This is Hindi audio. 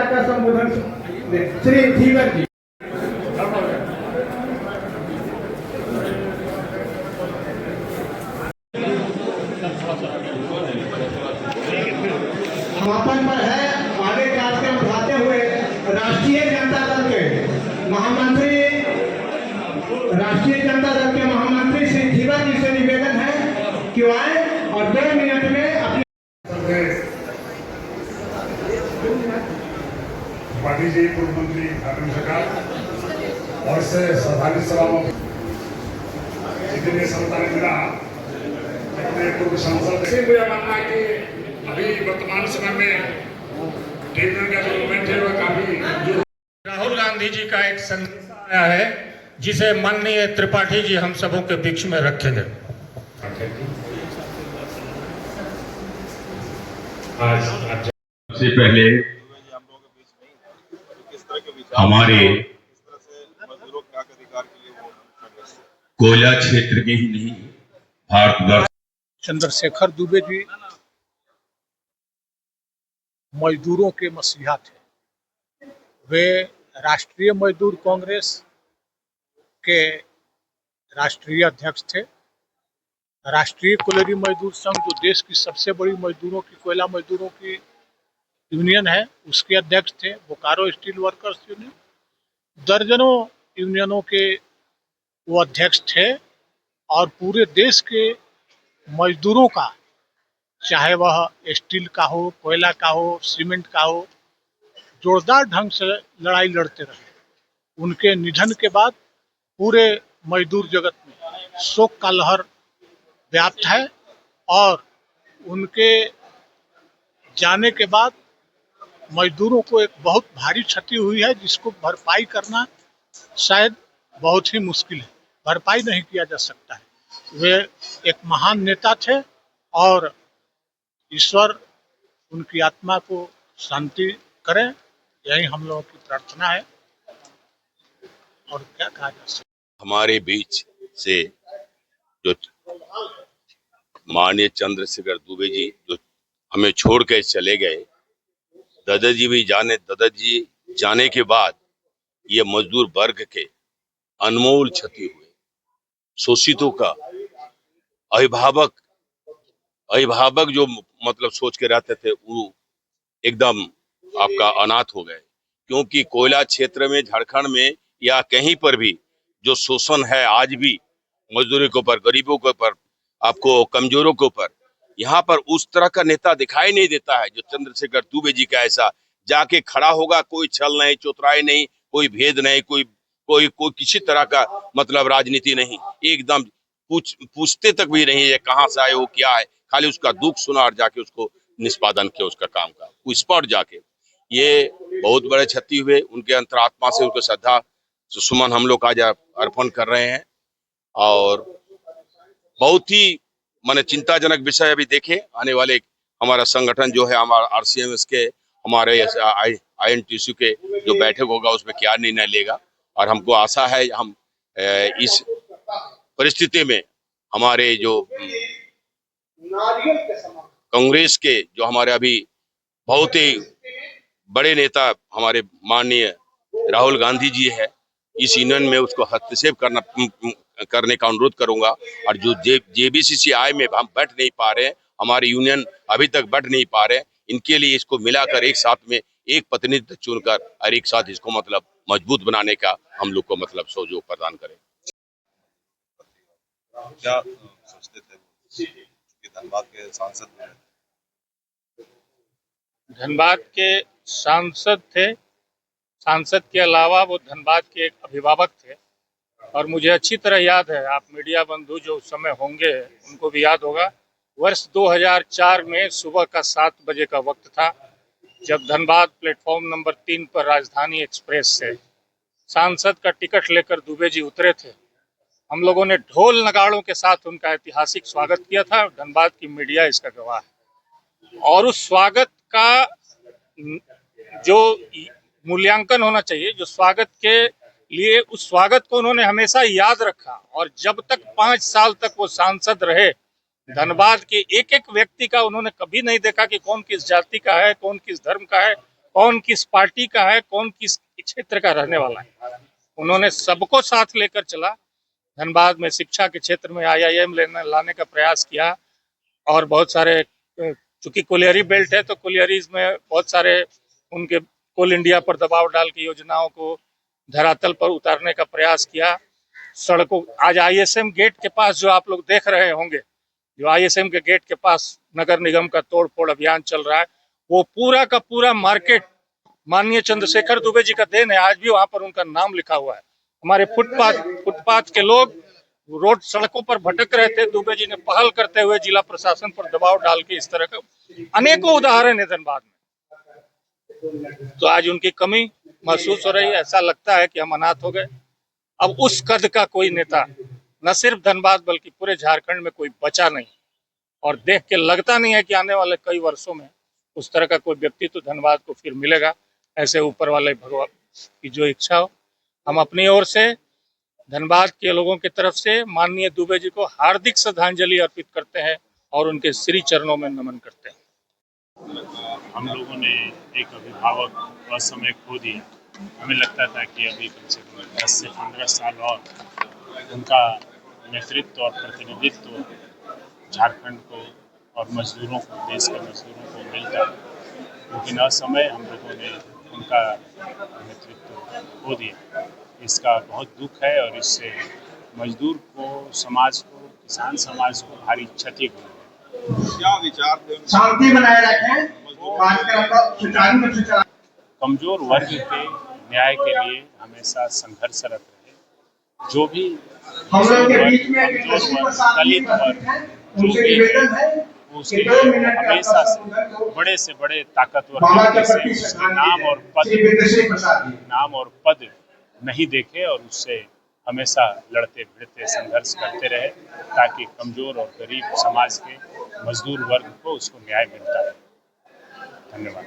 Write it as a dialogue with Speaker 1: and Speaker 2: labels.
Speaker 1: आज का संबोधन श्री धीवर जी। समापन पर है आगे कार्यक्रम उठाते हुए राष्ट्रीय जनता दल के महामंत्री श्री धीवर जी से निवेदन है कि आए और 2 मिनट में अपनी
Speaker 2: पार्टी जी पूर्व मंत्री धर्मेंद्र सरकार और से साधारण सभाओं जितने समता ने मिला अपने पूर्व सांसद से मुझे मानना है कि अभी वर्तमान समय में ट्रेनर का जो मूवमेंट है वह काफी
Speaker 3: राहुल गांधी जी का एक संदेश आया है जिसे माननीय त्रिपाठी जी हम सबों के बीच में रखेंगे।
Speaker 4: सबसे पहले हमारे कोयला क्षेत्र के ही नहीं भारतवर्ष
Speaker 5: चंद्रशेखर दुबे जी मजदूरों के मसीहा थे। वे राष्ट्रीय मजदूर कांग्रेस के राष्ट्रीय अध्यक्ष थे। राष्ट्रीय कोयला मजदूर संघ जो देश की सबसे बड़ी मजदूरों की कोयला मजदूरों की यूनियन है उसके अध्यक्ष थे। बोकारो स्टील वर्कर्स यूनियन, दर्जनों यूनियनों के वो अध्यक्ष थे और पूरे देश के मजदूरों का, चाहे वह स्टील का हो, कोयला का हो, सीमेंट का हो, जोरदार ढंग से लड़ाई लड़ते रहे। उनके निधन के बाद पूरे मजदूर जगत में शोक का लहर व्याप्त है और उनके जाने के बाद मजदूरों को एक बहुत भारी क्षति हुई है जिसको भरपाई करना शायद बहुत ही मुश्किल है, भरपाई नहीं किया जा सकता है। वे एक महान नेता थे और ईश्वर उनकी आत्मा को शांति करे, यही हम लोगों की प्रार्थना है। और क्या कहा जा सकता है।
Speaker 4: हमारे बीच से जो माननीय चंद्रशेखर दुबे जी जो हमें छोड़ के चले गए, दादाजी जाने के बाद ये मजदूर वर्ग के अनमोल क्षति हुए। शोषितों का अभिभावक जो मतलब सोच के रहते थे वो एकदम आपका अनाथ हो गए, क्योंकि कोयला क्षेत्र में, झारखंड में या कहीं पर भी जो शोषण है आज भी मजदूरों के ऊपर, गरीबों के ऊपर, आपको कमजोरों के ऊपर, यहाँ पर उस तरह का नेता दिखाई नहीं देता है जो चंद्रशेखर दुबे जी का ऐसा जाके खड़ा होगा। कोई छल नहीं, चौतराई नहीं, कोई भेद नहीं, कोई किसी तरह का मतलब राजनीति नहीं, एकदम पूछते तक भी नहीं है कहाँ से आए हो, क्या है, खाली उसका दुख सुना और जाके उसको निष्पादन किया उसका काम का स्पॉट जाके। ये बहुत बड़े क्षति हुए। उनके अंतरात्मा से उनको श्रद्धा सुमन हम लोग आज अर्पण कर रहे हैं और बहुत ही माने चिंताजनक विषय अभी देखे आने वाले हमारा संगठन जो है हमारा आरसीएमएस के, हमारे आईएनटीसी के जो बैठक होगा उसमें क्या निर्णय लेगा। और हमको आशा है हम इस परिस्थिति में हमारे जो कांग्रेस के जो हमारे अभी बहुत ही बड़े नेता हमारे माननीय राहुल गांधी जी है, इस यूनियन में उसको हस्तक्षेप करने का अनुरोध करूंगा। और जो जेबीसीसीआई में हम बैठ नहीं पा रहे हैं, हमारे यूनियन अभी तक बैठ नहीं पा रहे हैं, इनके लिए इसको मिलाकर एक साथ में एक प्रतिनिधित्व चुनकर और एक साथ इसको मतलब मजबूत बनाने का हम लोग को मतलब सहयोग प्रदान करें।
Speaker 6: क्या सोचते थे कि धनबाद के सांसद में,
Speaker 3: धनबाद के सांसद थे, सांसद के अलावा वो धनबाद के एक अभिभावक थे और मुझे अच्छी तरह याद है, आप मीडिया बंधु जो उस समय होंगे उनको भी याद होगा, वर्ष 2004 में सुबह का 7 बजे का वक्त था जब धनबाद प्लेटफॉर्म नंबर 3 पर राजधानी एक्सप्रेस से सांसद का टिकट लेकर दुबे जी उतरे थे। हम लोगों ने ढोल नगाड़ों के साथ उनका ऐतिहासिक स्वागत किया था। धनबाद की मीडिया इसका गवाह है। और उस स्वागत का जो मूल्यांकन होना चाहिए, जो स्वागत के लिए उस स्वागत को उन्होंने हमेशा याद रखा और जब तक 5 साल तक वो सांसद रहे, धनबाद के एक एक व्यक्ति का उन्होंने कभी नहीं देखा कि कौन किस जाति का है, कौन किस धर्म का है, कौन किस पार्टी का है, कौन किस क्षेत्र का रहने वाला है। उन्होंने सबको साथ लेकर चला। धनबाद में शिक्षा के क्षेत्र में IIM लाने का प्रयास किया और बहुत सारे, चूंकि कोलियरी बेल्ट है तो कोलियरीज में बहुत सारे उनके कोल इंडिया पर दबाव डाल के योजनाओं को धरातल पर उतारने का प्रयास किया। सड़कों, आज ISM गेट के पास जो आप लोग देख रहे होंगे, जो ISM के गेट के पास नगर निगम का तोड़ फोड़ अभियान चल रहा है, वो पूरा का पूरा मार्केट माननीय चंद्रशेखर दुबे जी का देन है। आज भी वहां पर उनका नाम लिखा हुआ है। हमारे फुटपाथ के लोग रोड सड़कों पर भटक रहे थे, दुबे जी ने पहल करते हुए जिला प्रशासन पर दबाव डाल के इस तरह का अनेकों उदाहरण है धनबाद में। तो आज उनकी कमी महसूस हो रही है। ऐसा लगता है कि हम अनाथ हो गए। अब उस कद का कोई नेता न सिर्फ धनबाद बल्कि पूरे झारखंड में कोई बचा नहीं, और देख के लगता नहीं है कि आने वाले कई वर्षों में उस तरह का कोई व्यक्ति तो धनबाद को फिर मिलेगा। ऐसे ऊपर वाले भगवान की जो इच्छा हो। हम अपनी ओर से धनबाद के लोगों की तरफ से माननीय दुबे जी को हार्दिक श्रद्धांजलि अर्पित करते हैं और उनके श्री चरणों में नमन करते हैं।
Speaker 7: हम लोगों ने एक अभिभावक असमय खो दिया। हमें लगता था कि अभी कम से कम 10 से 15 साल और उनका नेतृत्व और प्रतिनिधित्व झारखंड को और मजदूरों को, देश के मजदूरों को मिलता, लेकिन असमय हम लोगों ने उनका नेतृत्व खो दिया। इसका बहुत दुख है और इससे मजदूर को, समाज को, किसान समाज को भारी क्षति हुई।
Speaker 6: क्या विचार थे?
Speaker 1: शांति बनाए रखें, कार्यक्रम का
Speaker 7: कमजोर वर्ग के न्याय के लिए हमेशा संघर्षरत रहे। जो भी
Speaker 1: हम लोग के बीच में
Speaker 7: कमजोर वर्ग, दलित वर्ग जो भी है, उसके लिए हमेशा से बड़े ताकतवर जैसे उसके नाम और पद नहीं देखे और उससे हमेशा लड़ते भिड़ते संघर्ष करते रहे, ताकि कमजोर और गरीब समाज के मजदूर वर्ग को उसको न्याय मिलता रहे। धन्यवाद।